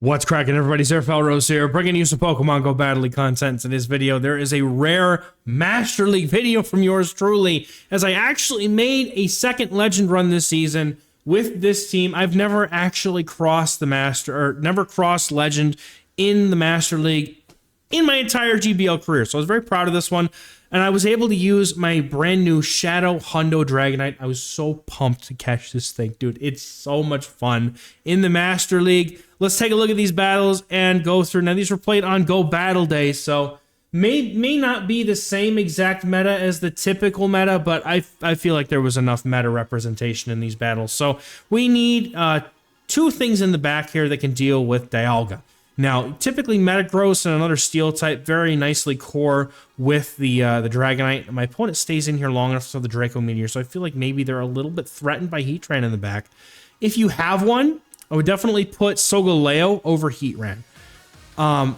What's cracking, everybody? XehrFelrose here, bringing you some Pokemon Go Battle League content. In this video, there is a rare Master League video from yours truly, as I actually made a second Legend run this season with this team. I've never actually crossed the Master, or never crossed Legend in the Master League in my entire GBL career, so I was very proud of this one. And I was able to use my brand new Shadow HUNDO Dragonite. I was so pumped to catch this thing, dude. It's so much fun in the Master League. Let's take a look at these battles and go through. Now, these were played on Go Battle Day, so may not be the same exact meta as the typical meta, but I feel like there was enough meta representation in these battles. So we need two things in the back here that can deal with Dialga. Now, typically Metagross and another Steel type very nicely core with the Dragonite. My opponent stays in here long enough for the Draco Meteor, so I feel like maybe they're a little bit threatened by Heatran in the back. If you have one, I would definitely put Solgaleo over Heatran.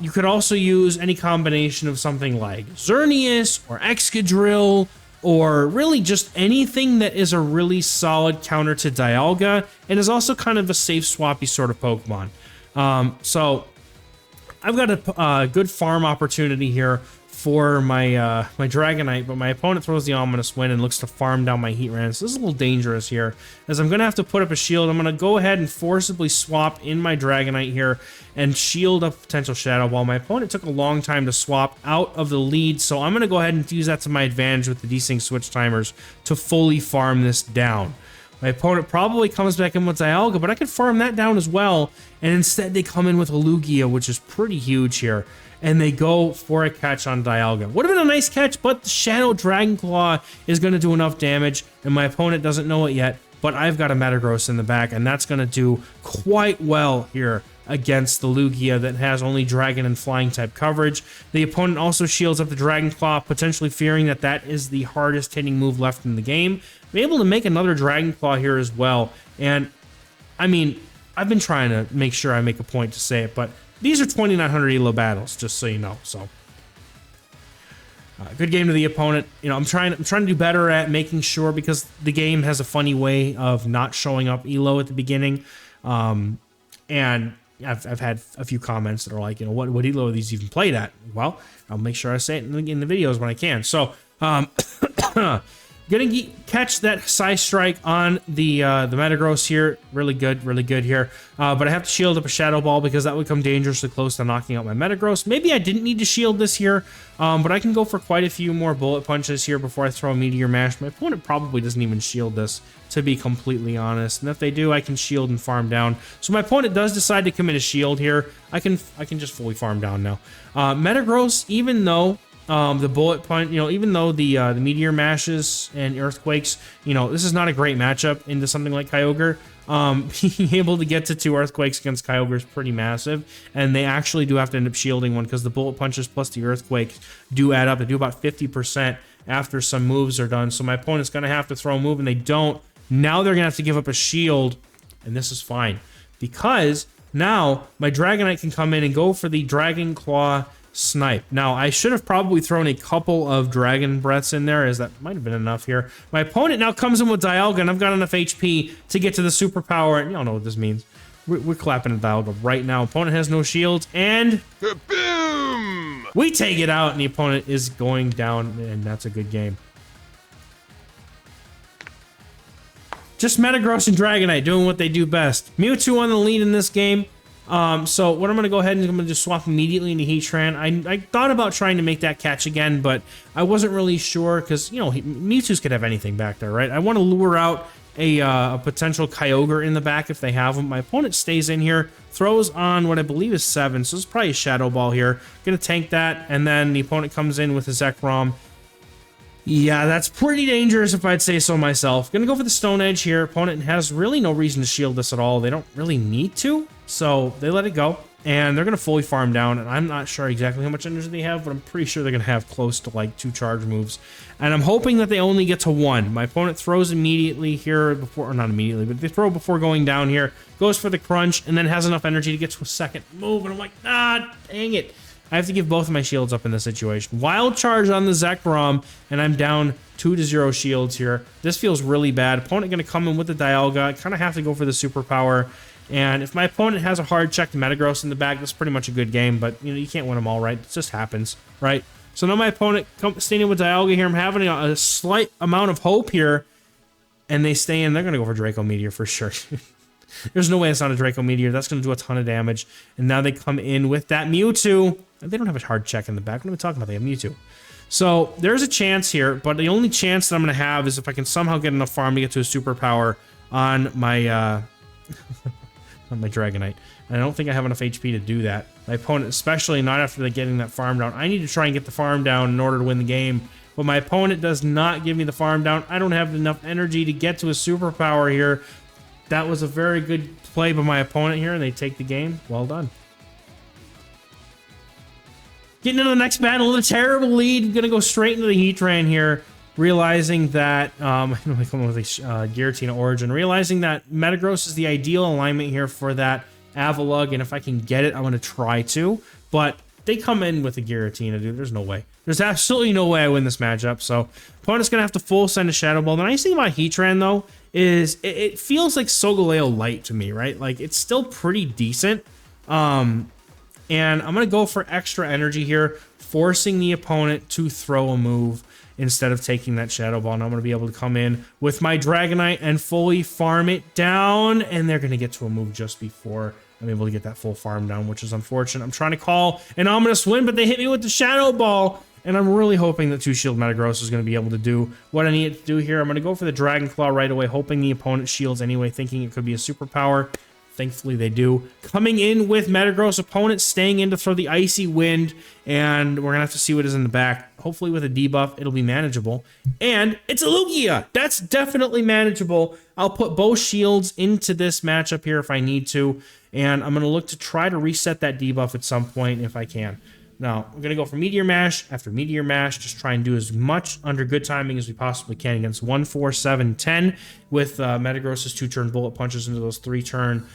You could also use any combination of something like Xerneas or Excadrill, or really just anything that is a really solid counter to Dialga, and is also kind of a safe swappy sort of Pokemon. So I've got a good farm opportunity here for my my Dragonite, but my opponent throws the Ominous Wind and looks to farm down my Heatran. So this is a little dangerous here, as I'm going to have to put up a shield. I'm going to go ahead and forcibly swap in my Dragonite here and shield up potential Shadow Ball. My opponent took a long time to swap out of the lead, so I'm going to go ahead and use that to my advantage with the desync switch timers to fully farm this down. My opponent probably comes back in with Dialga, but I could farm that down as well. And instead they come in with a Lugia, which is pretty huge here. And they go for a catch on Dialga. Would have been a nice catch, but the Shadow Dragon Claw is going to do enough damage. And my opponent doesn't know it yet, but I've got a Metagross in the back. And that's going to do quite well here against the Lugia that has only Dragon and Flying type coverage. The opponent also shields up the Dragon Claw, potentially fearing that that is the hardest hitting move left in the game. I'm able to make another Dragon Claw here as well. And, I mean, I've been trying to make sure I make a point to say it, but these are 2,900 ELO battles, just so you know. So, good game to the opponent. You know, I'm trying to do better at making sure, because the game has a funny way of not showing up ELO at the beginning. And I've had a few comments that are like, you know, what ELO are these even played at? Well, I'll make sure I say it in the videos when I can. So, gonna catch that Psy Strike on the Metagross here. Really good here. But I have to shield up a Shadow Ball because that would come dangerously close to knocking out my Metagross. Maybe I didn't need to shield this here, but I can go for quite a few more bullet punches here before I throw a Meteor Mash. My opponent probably doesn't even shield this, to be completely honest. And if they do, I can shield and farm down. So my opponent does decide to commit a shield here. I can just fully farm down now. Metagross, even though the bullet punch, you know, even though the Meteor Mashes and Earthquakes, you know, this is not a great matchup into something like Kyogre. Being able to get to 2 Earthquakes against Kyogre is pretty massive, and they actually do have to end up shielding one, because the bullet punches plus the Earthquakes do add up. They do about 50% after some moves are done, so my opponent's going to have to throw a move, and they don't. Now they're going to have to give up a shield, and this is fine, because now my Dragonite can come in and go for the Dragon Claw Snipe. Now, I should have probably thrown a couple of Dragon Breaths in there, as that might have been enough here. My opponent now comes in with Dialga, and I've got enough HP to get to the superpower, and y'all know what this means. We're clapping at Dialga right now. Opponent has no shields, and boom! We take it out, and the opponent is going down, and that's a good game. Just Metagross and Dragonite doing what they do best. Mewtwo on the lead in this game. So what I'm going to go ahead and I'm going to just swap immediately into Heatran. I thought about trying to make that catch again, but I wasn't really sure, because, you know, Mewtwo's could have anything back there, right? I want to lure out a potential Kyogre in the back if they have them. My opponent stays in here, throws on what I believe is 7, so it's probably a Shadow Ball here. Going to tank that, and then the opponent comes in with a Zekrom. Yeah, that's pretty dangerous if I'd say so myself. Gonna go for the Stone Edge here. Opponent has really no reason to shield this at all. They don't really need to, so they let it go. And they're gonna fully farm down, and I'm not sure exactly how much energy they have, but I'm pretty sure they're gonna have close to like 2 charge moves. And I'm hoping that they only get to 1. My opponent throws immediately here before, or not immediately, but they throw before going down here, goes for the crunch, and then has enough energy to get to a second move, and I'm like, ah, dang it. I have to give both of my shields up in this situation. Wild Charge on the Zekrom, and I'm down 2-0 shields here. This feels really bad. Opponent going to come in with the Dialga. I kind of have to go for the Superpower. And if my opponent has a hard check to Metagross in the back, that's pretty much a good game. But, you know, you can't win them all, right? It just happens, right? So now my opponent staying in with Dialga here. I'm having a slight amount of hope here. And they stay in. They're going to go for Draco Meteor for sure. There's no way it's not a Draco Meteor. That's going to do a ton of damage. And now they come in with that Mewtwo. They don't have a hard check in the back. What are we talking about? They have Mewtwo. So there's a chance here, but the only chance that I'm going to have is if I can somehow get enough farm to get to a superpower on my on my Dragonite. And I don't think I have enough HP to do that. My opponent, especially not after getting that farm down. I need to try and get the farm down in order to win the game. But my opponent does not give me the farm down. I don't have enough energy to get to a superpower here. That was a very good play by my opponent here, and they take the game. Well done. Getting into the next battle with a terrible lead. Gonna go straight into the Heatran here, realizing that I know I come up with a Giratina Origin, realizing that Metagross is the ideal alignment here for that Avalugg, and if I can get it, I'm gonna try to. But they come in with a Giratina, dude. There's no way. There's absolutely no way I win this matchup. So opponent's gonna have to full send a Shadow Ball. The nice thing about Heatran though is it feels like Solgaleo Light to me, right? Like it's still pretty decent. And I'm going to go for extra energy here, forcing the opponent to throw a move instead of taking that Shadow Ball. And I'm going to be able to come in with my Dragonite and fully farm it down. And they're going to get to a move just before I'm able to get that full farm down, which is unfortunate. I'm trying to call an ominous win, but they hit me with the Shadow Ball. And I'm really hoping that 2-Shield Metagross is going to be able to do what I need it to do here. I'm going to go for the Dragon Claw right away, hoping the opponent shields anyway, thinking it could be a superpower. Thankfully, they do. Coming in with Metagross, opponent staying in to throw the Icy Wind, and we're going to have to see what is in the back. Hopefully, with a debuff, it'll be manageable. And it's a Lugia! That's definitely manageable. I'll put both shields into this matchup here if I need to, and I'm going to look to try to reset that debuff at some point if I can. Now, I'm going to go for Meteor Mash after Meteor Mash, just try and do as much under good timing as we possibly can against 1, 4, 7, 10 with Metagross's 2-turn Bullet Punches into those 3-turn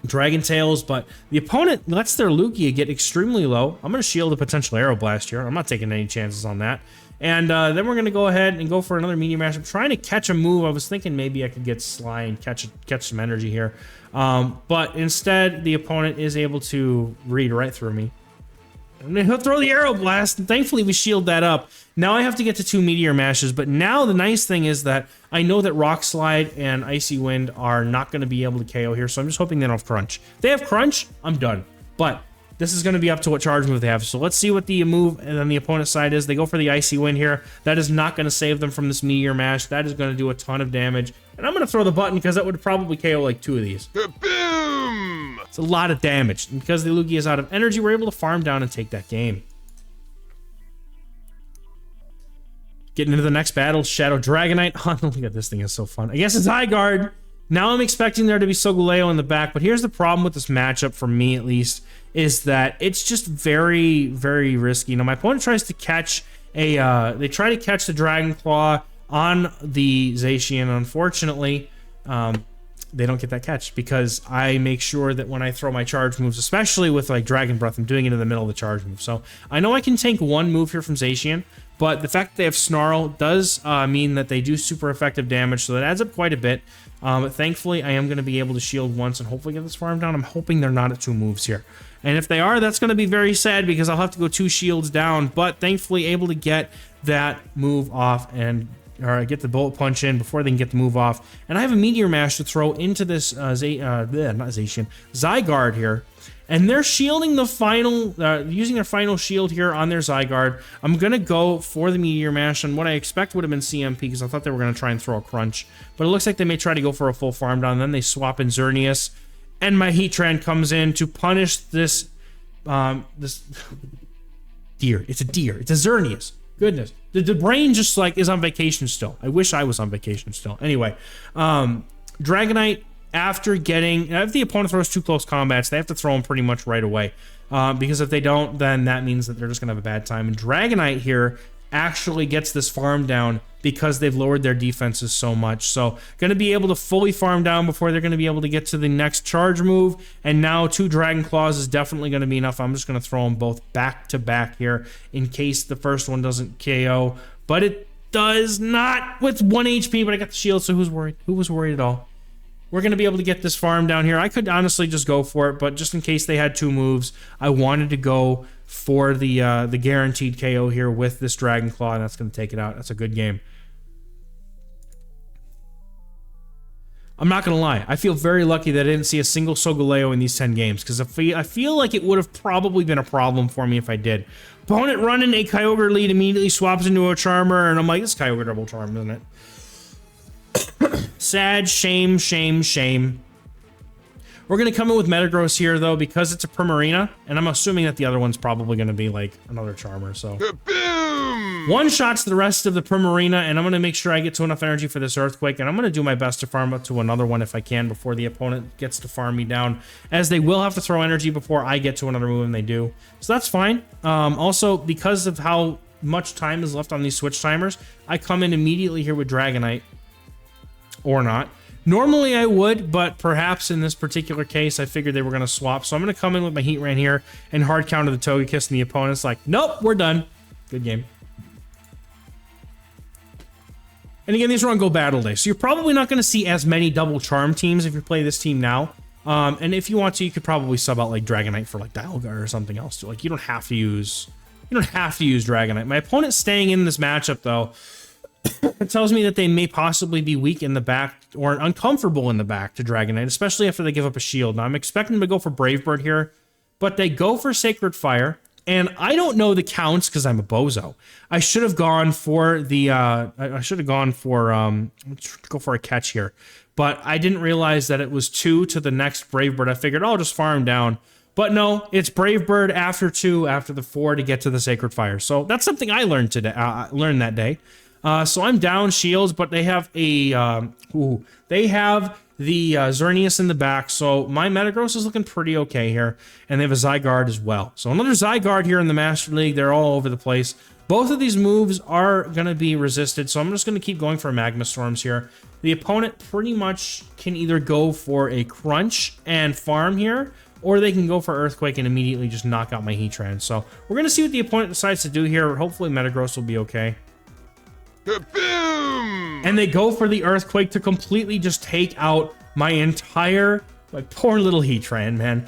Dragon Tails, but the opponent lets their Lugia get extremely low. I'm going to shield a potential Aeroblast here. I'm not taking any chances on that. And then we're going to go ahead and go for another Meteor Mash. I'm trying to catch a move. I was thinking maybe I could get Sly and catch some energy here. But instead, the opponent is able to read right through me. And then he'll throw the Aeroblast, and thankfully we shield that up. Now I have to get to 2 Meteor Mashes, but now the nice thing is that I know that Rock Slide and Icy Wind are not going to be able to KO here, so I'm just hoping they don't have Crunch. If they have Crunch, I'm done. But this is going to be up to what charge move they have. So let's see what the move and then the opponent's side is. They go for the Icy Wind here. That is not going to save them from this Meteor Mash. That is going to do a ton of damage. And I'm going to throw the button because that would probably KO like 2 of these. Boom! It's a lot of damage. And because the Lugia is out of energy, we're able to farm down and take that game. Getting into the next battle, Shadow Dragonite. Oh, look at this thing, is so fun. I guess it's Zygarde. Now I'm expecting there to be Solgaleo in the back, but here's the problem with this matchup, for me at least, is that it's just very, very risky. You know, my opponent tries to catch a, they try to catch the Dragon Claw on the Zacian. Unfortunately, they don't get that catch because I make sure that when I throw my charge moves, especially with like Dragon Breath, I'm doing it in the middle of the charge move. So I know I can tank one move here from Zacian, but the fact that they have Snarl does mean that they do super effective damage, so that adds up quite a bit. But thankfully, I am going to be able to shield once and hopefully get this farm down. I'm hoping they're not at 2 moves here. And if they are, that's going to be very sad because I'll have to go 2 shields down, but thankfully able to get that move off and or get the Bullet Punch in before they can get the move off. And I have a Meteor Mash to throw into this Zygarde here. And they're shielding the final, using their final shield here on their Zygarde. I'm going to go for the Meteor Mash, and what I expect would have been CMP, because I thought they were going to try and throw a Crunch. But it looks like they may try to go for a full farm down, then they swap in Xerneas, and my Heatran comes in to punish this, this deer. It's a deer. It's a Xerneas. Goodness. The brain just, like, is on vacation still. I wish I was on vacation still. Anyway, Dragonite, after getting, if the opponent throws 2 close combats, they have to throw them pretty much right away. Because if they don't, then that means that they're just going to have a bad time. And Dragonite here actually gets this farm down because they've lowered their defenses so much. So going to be able to fully farm down before they're going to be able to get to the next charge move. And now 2 Dragon Claws is definitely going to be enough. I'm just going to throw them both back to back here in case the first one doesn't KO. But it does not with 1 HP, but I got the shield, so who's worried? Who was worried at all? we're going to be able to get this farm down here. I could honestly just go for it, but just in case they had 2 moves, I wanted to go for the guaranteed KO here with this Dragon Claw, and that's going to take it out. That's a good game. I'm not going to lie. I feel very lucky that I didn't see a single Solgaleo in these 10 games, because I feel like it would have probably been a problem for me if I did. Opponent running a Kyogre lead immediately swaps into a Charmer, and I'm like, this Kyogre double charm, isn't it? Sad, shame, shame, shame. We're going to come in with Metagross here, though, because it's a Primarina, and I'm assuming that the other one's probably going to be, like, another Charmer, so... Boom! One-shots the rest of the Primarina, and I'm going to make sure I get to enough energy for this Earthquake, and I'm going to do my best to farm up to another one if I can before the opponent gets to farm me down, as they will have to throw energy before I get to another move, and they do. So that's fine. Also, because of how much time is left on these switch timers, I come in immediately here with Dragonite, or not. Normally I would, but perhaps in this particular case, I figured they were going to swap. So I'm going to come in with my Heatran here and hard counter the Togekiss, and the opponent's like, nope, we're done. Good game. And again, these are on Go Battle Day, so you're probably not going to see as many double charm teams if you play this team now. And if you want to, you could probably sub out like Dragonite for like Dialga or something else. Like you don't have to use Dragonite. My opponent's staying in this matchup though. It tells me that they may possibly be weak in the back or uncomfortable in the back to Dragonite, especially after they give up a shield. Now, I'm expecting them to go for Brave Bird here, but they go for Sacred Fire, and I don't know the counts because I'm a bozo. I should have gone for the, go for a catch here, but I didn't realize that it was 2 to the next Brave Bird. I figured, oh, I'll just farm down. But no, it's Brave Bird after 2, after the 4 to get to the Sacred Fire. So that's something I learned today. Learned that day. So I'm down shields, but they have a the Xerneas in the back, so my Metagross is looking pretty okay here, and they have a Zygarde as well. So another Zygarde here in the Master League. They're all over the place. Both of these moves are going to be resisted, so I'm just going to keep going for Magma Storms here. The opponent pretty much can either go for a Crunch and farm here, or they can go for Earthquake and immediately just knock out my Heatran. So we're going to see what the opponent decides to do here. Hopefully Metagross will be okay. Boom! And they go for the Earthquake to completely just take out my poor little Heatran, man.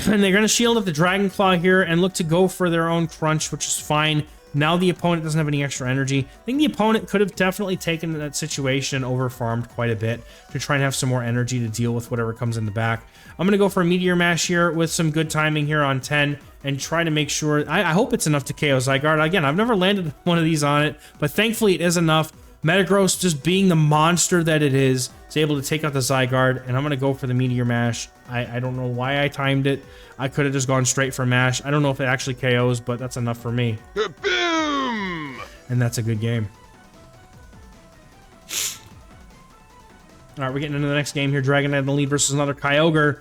And they're going to shield up the Dragon Claw here and look to go for their own Crunch, which is fine. Now the opponent doesn't have any extra energy. I think the opponent could have definitely taken that situation and over-farmed quite a bit to try and have some more energy to deal with whatever comes in the back. I'm going to go for a Meteor Mash here with some good timing here on 10 and try to make sure... I hope it's enough to KO Zygarde. Again, I've never landed one of these on it, but thankfully it is enough. Metagross, just being the monster that it is able to take out the Zygarde, and I'm going to go for the Meteor Mash. I don't know why I timed it. I could have just gone straight for Mash. I don't know if it actually KOs, but that's enough for me. Boom! And that's a good game. All right, we're getting into the next game here. Dragonite in the lead versus another Kyogre.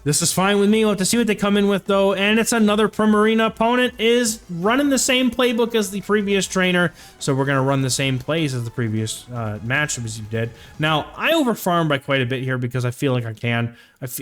This is fine with me. We'll have to see what they come in with, though. And it's another Primarina. Opponent is running the same playbook as the previous trainer, so we're going to run the same plays as the previous matchup as you did. Now, I overfarmed by quite a bit here because I feel like I can.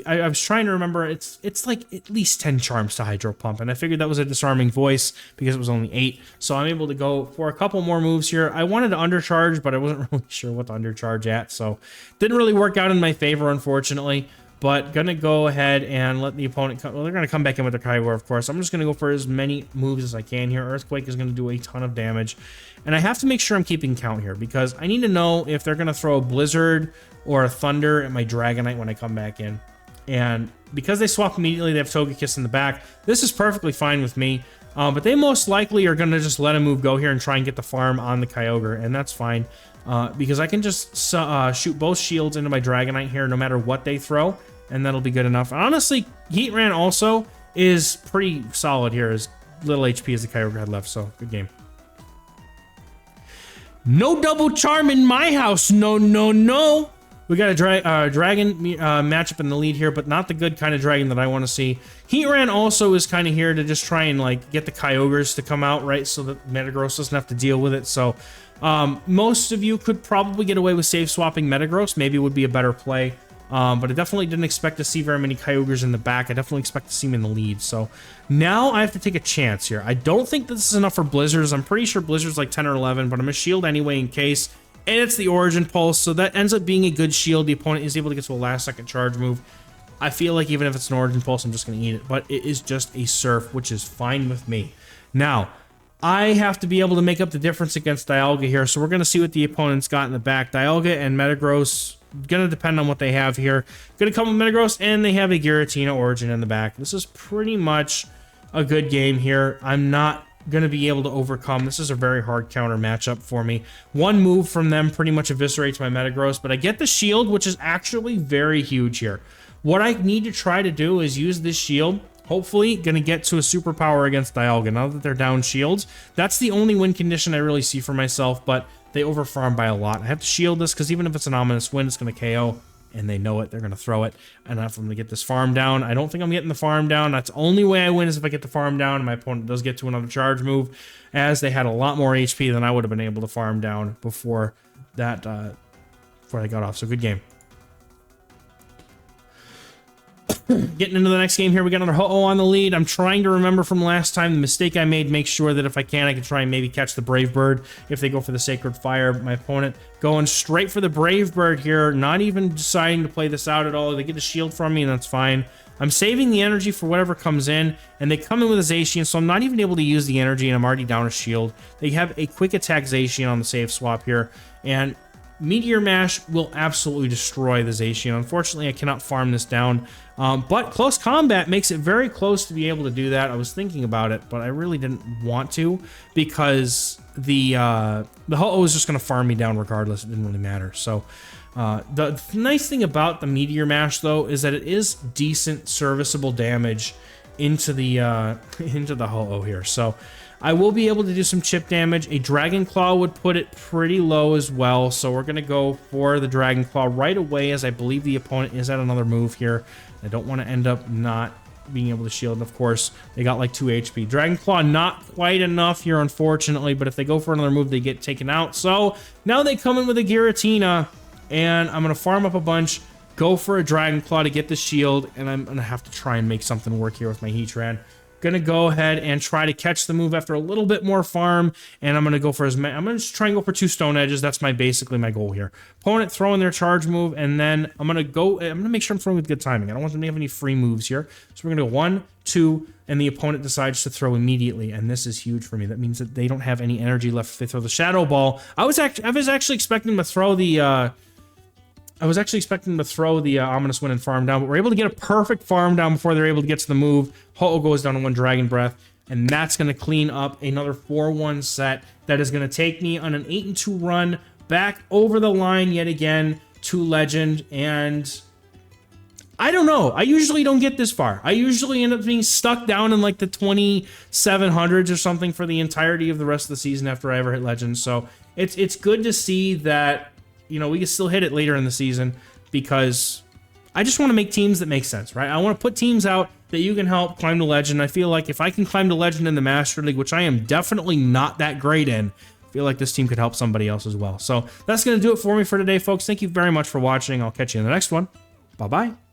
I was trying to remember, it's like at least 10 charms to Hydro Pump, and I figured that was a disarming voice because it was only 8, so I'm able to go for a couple more moves here. I wanted to undercharge, but I wasn't really sure what to undercharge at, so didn't really work out in my favor, unfortunately. But gonna go ahead and let the opponent come. Well, they're gonna come back in with their Kyogre, of course. I'm just gonna go for as many moves as I can here. Earthquake is gonna do a ton of damage, and I have to make sure I'm keeping count here because I need to know if they're gonna throw a Blizzard or a Thunder at my Dragonite when I come back in. And because they swap immediately, they have Togekiss in the back. This is perfectly fine with me. But they most likely are gonna just let a move go here and try and get the farm on the Kyogre, and that's fine. Because I can just shoot both shields into my Dragonite here no matter what they throw, and that'll be good enough. Honestly, Heatran also is pretty solid here, as little HP as the Kyogre had left, so good game. No double charm in my house, no, no, no! We got a dragon matchup in the lead here, but not the good kind of dragon that I want to see. Heatran also is kind of here to just try and like get the Kyogres to come out, right, so that Metagross doesn't have to deal with it, so... most of you could probably get away with safe swapping Metagross. Maybe it would be a better play. But I definitely didn't expect to see very many Kyogres in the back. I definitely expect to see him in the lead. So now I have to take a chance here. I don't think this is enough for Blizzards. I'm pretty sure Blizzard's like 10 or 11, but I'm going to shield anyway in case. and it's the Origin Pulse, so that ends up being a good shield. The opponent is able to get to a last-second charge move. I feel like even if it's an Origin Pulse, I'm just going to eat it, but it is just a Surf, which is fine with me. Now, I have to be able to make up the difference against Dialga here, so we're going to see what the opponent's got in the back. Dialga and Metagross, going to depend on what they have here. Going to come with Metagross, and they have a Giratina Origin in the back. This is pretty much a good game here. I'm not going to be able to overcome. This is a very hard counter matchup for me. One move from them pretty much eviscerates my Metagross, but I get the shield, which is actually very huge here. What I need to try to do is use this shield. Hopefully, going to get to a superpower against Dialga now that they're down shields. That's the only win condition I really see for myself, but they overfarm by a lot. I have to shield this because even if it's an ominous win, it's going to KO, and they know it. They're going to throw it, and if I'm going to get this farm down, I don't think I'm getting the farm down. That's the only way I win is if I get the farm down, and my opponent does get to another charge move, as they had a lot more HP than I would have been able to farm down before that, before I got off. So good game. Getting into the next game here, we got another Ho-Oh on the lead. I'm trying to remember from last time the mistake I made. Make sure that if I can try and maybe catch the Brave Bird if they go for the Sacred Fire. My opponent going straight for the Brave Bird here, not even deciding to play this out at all. They get a shield from me, and that's fine. I'm saving the energy for whatever comes in, and they come in with a Zacian, so I'm not even able to use the energy, and I'm already down a shield. They have a quick attack Zacian on the save swap here, and Meteor Mash will absolutely destroy the Zacian. Unfortunately, I cannot farm this down, but Close Combat makes it very close to be able to do that. I was thinking about it, but I really didn't want to because the Ho-Oh was just going to farm me down regardless. It didn't really matter. So the nice thing about the Meteor Mash, though, is that it is decent, serviceable damage into the Ho-Oh here. So I will be able to do some chip damage. A Dragon Claw would put it pretty low as well, so we're going to go for the Dragon Claw right away, as I believe the opponent is at another move here. I don't want to end up not being able to shield, and of course, they got like 2 HP. Dragon Claw, not quite enough here, unfortunately, but if they go for another move, they get taken out. So now they come in with a Giratina, and I'm going to farm up a bunch, go for a Dragon Claw to get the shield, and I'm going to have to try and make something work here with my Heatran. Gonna go ahead and try to catch the move after a little bit more farm, and I'm gonna go for I'm gonna just try and go for 2 Stone Edges. That's basically my goal here. Opponent throwing their charge move, and then I'm gonna make sure I'm throwing with good timing. I don't want them to have any free moves here. So we're gonna go 1, 2, and the opponent decides to throw immediately, and this is huge for me. That means that they don't have any energy left if they throw the Shadow Ball. I was actually expecting them to throw the Ominous Wind and farm down, but we're able to get a perfect farm down before they're able to get to the move. Ho-Oh goes down to 1 Dragon Breath, and that's going to clean up another 4-1 set. That is going to take me on an 8-2 run back over the line yet again to Legend, and I don't know. I usually don't get this far. I usually end up being stuck down in like the 2700s or something for the entirety of the rest of the season after I ever hit Legend, so it's good to see that, you know, we can still hit it later in the season, because I just want to make teams that make sense, right? I want to put teams out that you can help climb to Legend. I feel like if I can climb to Legend in the Master League, which I am definitely not that great in, I feel like this team could help somebody else as well. So that's going to do it for me for today, folks. Thank you very much for watching. I'll catch you in the next one. Bye-bye.